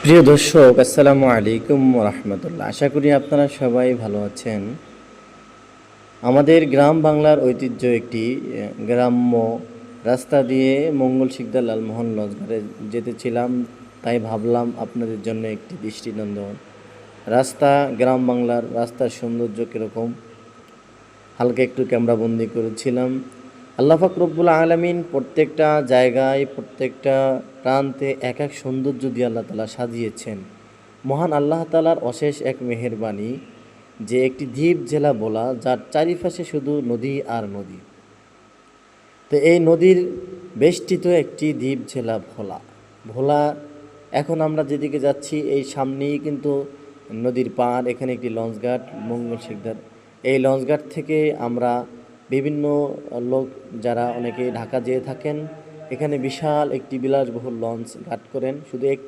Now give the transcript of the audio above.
প্রিয় দর্শক, আসসালামু আলাইকুম রহমতুল্লাহ। আশা করি আপনারা সবাই ভালো আছেন। আমাদের গ্রাম বাংলার ঐতিহ্য একটি গ্রাম্য রাস্তা দিয়ে মঙ্গল শিকদার লালমোহন লঞ্চঘাটে যেতেছিলাম, তাই ভাবলাম আপনাদের জন্য একটি দৃষ্টিনন্দন রাস্তা, গ্রাম বাংলার রাস্তার সৌন্দর্য কীরকম হালকা একটু ক্যামেরাবন্দি করেছিলাম। আল্লাহ পাক রব্বুল আলামিন প্রত্যেকটা জায়গায়, প্রত্যেকটা প্রান্তে এক এক সৌন্দর্য দিয়ে আল্লাহ তাআলা সাজিয়েছেন। মহান আল্লাহ তাআলার অশেষ এক মেহেরবানি যে একটি দ্বীপ জেলা বলা, যার চারিপাশে শুধু নদী আর নদী। তো এই নদীর বেষ্টিত একটি দ্বীপ জেলা ভোলা। ভোলা এখন আমরা যেদিকে যাচ্ছি এই সামনেই কিন্তু নদীর পাড়, এখানে একটি লঞ্চঘাট মঙ্গল শিকদার। এই লঞ্চঘাট থেকে আমরা বিভিন্ন লোক যারা অনেকে ঢাকা যেয়ে থাকেন, এখানে বিশাল একটি বিলাসবহুল লঞ্চ ঘাট করেন। শুধু একটি